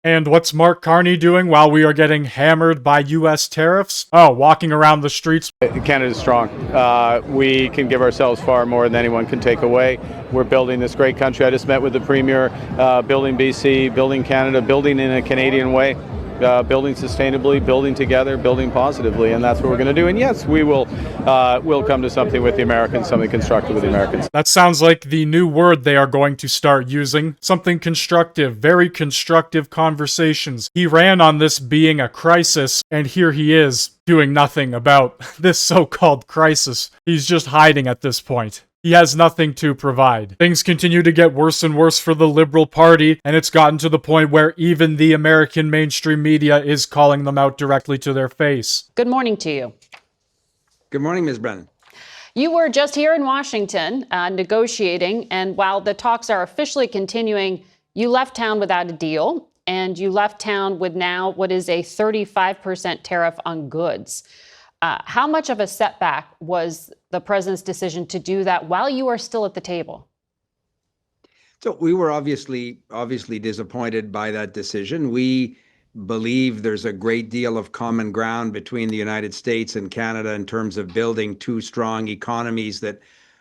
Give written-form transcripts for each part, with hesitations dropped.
And what's Mark Carney doing while we are getting hammered by U.S. tariffs? Oh, walking around the streets. Canada's strong. We can give ourselves far more than anyone can take away. We're building this great country. I just met with the Premier, building BC, building Canada, building in a Canadian way. Building sustainably, building together, building positively, and that's what we're going to do. And yes, we'll come to something with the Americans, something constructive with the Americans. That sounds like the new word they are going to start using. Something constructive, very constructive conversations. He ran on this being a crisis, and here he is doing nothing about this so-called crisis. He's just hiding at this point. He has nothing to provide. Things continue to get worse and worse for the Liberal Party, and it's gotten to the point where even the American mainstream media is calling them out directly to their face. Good morning to you. Good morning, Ms. Brennan. You were just here in Washington negotiating, and while the talks are officially continuing, you left town without a deal, and you left town with now what is a 35% tariff on goods. How much of a setback was the president's decision to do that while you are still at the table? So we were obviously disappointed by that decision. We believe there's a great deal of common ground between the United States and Canada in terms of building two strong economies that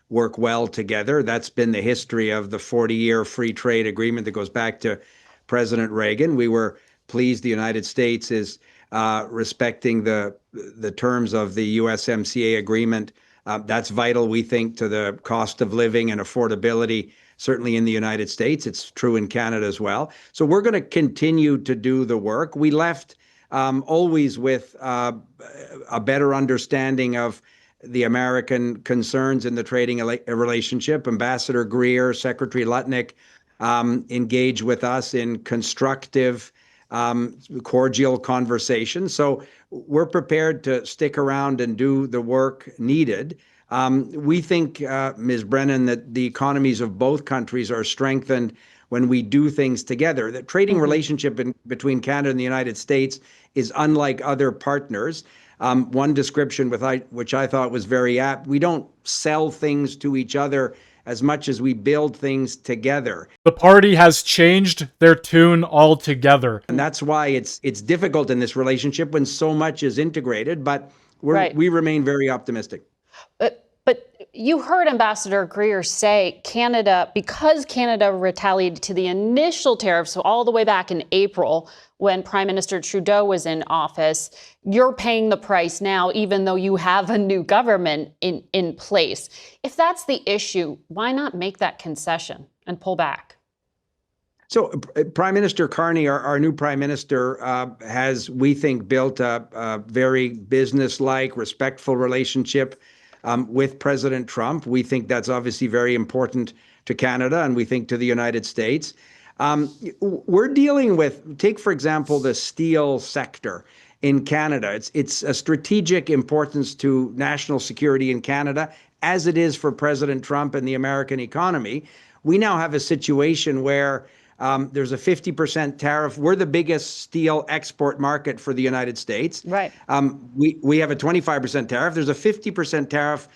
work well together. That's been the history of the 40-year free trade agreement that goes back to President Reagan. We were pleased the United States is respecting the terms of the USMCA agreement. That's vital, we think, to the cost of living and affordability, certainly in the United States. It's true in Canada as well. So we're going to continue to do the work. We left always with a better understanding of the American concerns in the trading relationship. Ambassador Greer, Secretary Lutnick engaged with us in constructive, cordial conversation. So we're prepared to stick around and do the work needed. We think, Ms. Brennan, that the economies of both countries are strengthened when we do things together. The trading relationship between Canada and the United States is unlike other partners. One description which I thought was very apt: we don't sell things to each other as much as we build things together. The party has changed their tune altogether. And that's why it's difficult in this relationship when so much is integrated, but we remain very optimistic. But you heard Ambassador Greer say because Canada retaliated to the initial tariffs, so all the way back in April when Prime Minister Trudeau was in office, you're paying the price now, even though you have a new government in place. If that's the issue, why not make that concession and pull back? So Prime Minister Carney, our new Prime Minister, has, we think, built a very business-like, respectful relationship with President Trump. We think that's obviously very important to Canada, and we think to the United States. We're dealing with, take, for example, the steel sector in Canada. It's a strategic importance to national security in Canada, as it is for President Trump and the American economy. We now have a situation where there's a 50% tariff. We're the biggest steel export market for the United States. Right. We have a 25% tariff. There's a 50% tariff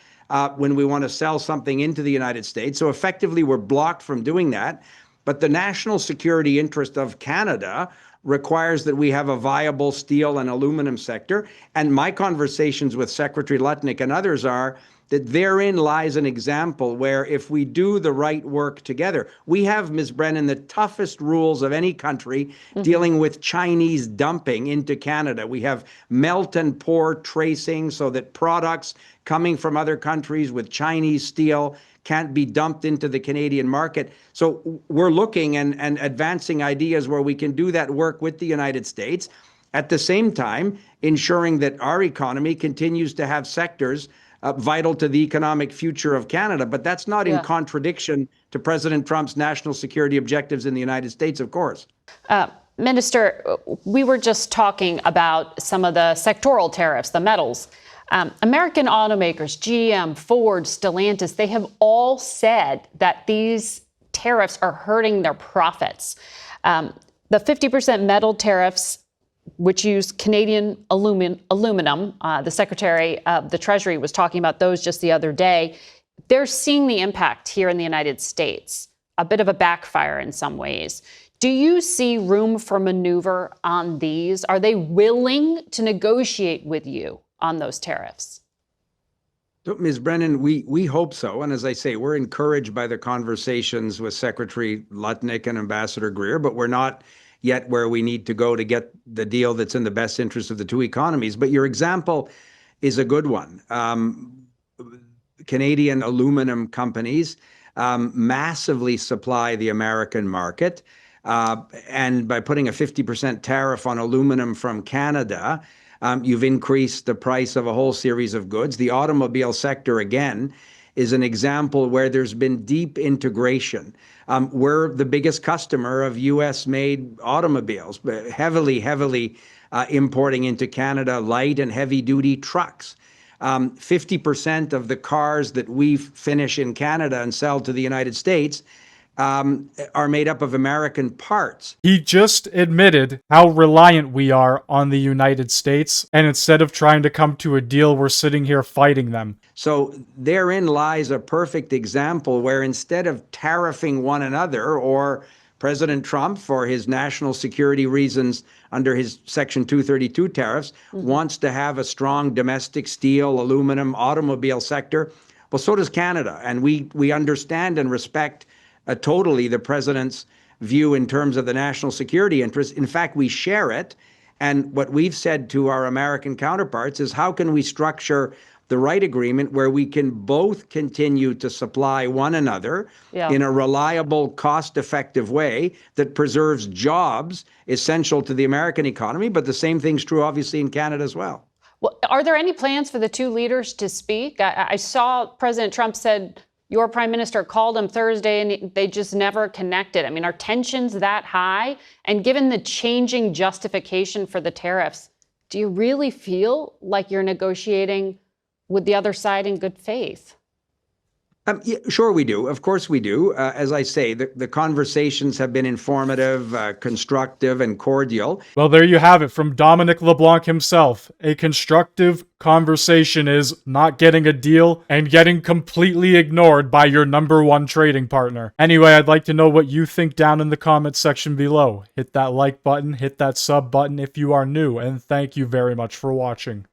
when we want to sell something into the United States. So effectively, we're blocked from doing that. But the national security interest of Canada requires that we have a viable steel and aluminum sector. And my conversations with Secretary Lutnick and others are that therein lies an example where if we do the right work together, we have, Ms. Brennan, the toughest rules of any country dealing with Chinese dumping into Canada. We have melt and pour tracing so that products coming from other countries with Chinese steel can't be dumped into the Canadian market. So we're looking and advancing ideas where we can do that work with the United States, at the same time ensuring that our economy continues to have sectors vital to the economic future of Canada. But that's not in contradiction to President Trump's national security objectives in the United States, of course. Minister, we were just talking about some of the sectoral tariffs, the metals. American automakers, GM, Ford, Stellantis, they have all said that these tariffs are hurting their profits. The 50% metal tariffs, which use Canadian aluminum, the Secretary of the Treasury was talking about those just the other day. They're seeing the impact here in the United States, a bit of a backfire in some ways. Do you see room for maneuver on these? Are they willing to negotiate with you on those tariffs? So, Ms. Brennan, we hope so. And as I say, we're encouraged by the conversations with Secretary Lutnick and Ambassador Greer, but we're not yet where we need to go to get the deal that's in the best interest of the two economies. But your example is a good one. Canadian aluminum companies massively supply the American market. And by putting a 50% tariff on aluminum from Canada, you've increased the price of a whole series of goods. The automobile sector, again, is an example where there's been deep integration. We're the biggest customer of U.S.-made automobiles, heavily importing into Canada light and heavy-duty trucks. 50% of the cars that we finish in Canada and sell to the United States are made up of American parts. He just admitted how reliant we are on the United States, and instead of trying to come to a deal, we're sitting here fighting them. So therein lies a perfect example where instead of tariffing one another, or President Trump, for his national security reasons under his Section 232 tariffs, wants to have a strong domestic steel, aluminum, automobile sector. Well, so does Canada. And we understand and respect totally the president's view in terms of the national security interest. In fact, we share it. And what we've said to our American counterparts is, how can we structure the right agreement where we can both continue to supply one another in a reliable, cost-effective way that preserves jobs essential to the American economy, but the same thing's true, obviously, in Canada as well. Well, are there any plans for the two leaders to speak? I saw President Trump said your prime minister called him Thursday and they just never connected. I mean, are tensions that high? And given the changing justification for the tariffs, do you really feel like you're negotiating with the other side in good faith? Yeah, sure we do. Of course we do. As I say, the conversations have been informative, constructive, and cordial. Well, there you have it from Dominic LeBlanc himself. A constructive conversation is not getting a deal and getting completely ignored by your number one trading partner. Anyway, I'd like to know what you think down in the comments section below. Hit that like button, hit that sub button if you are new, and thank you very much for watching.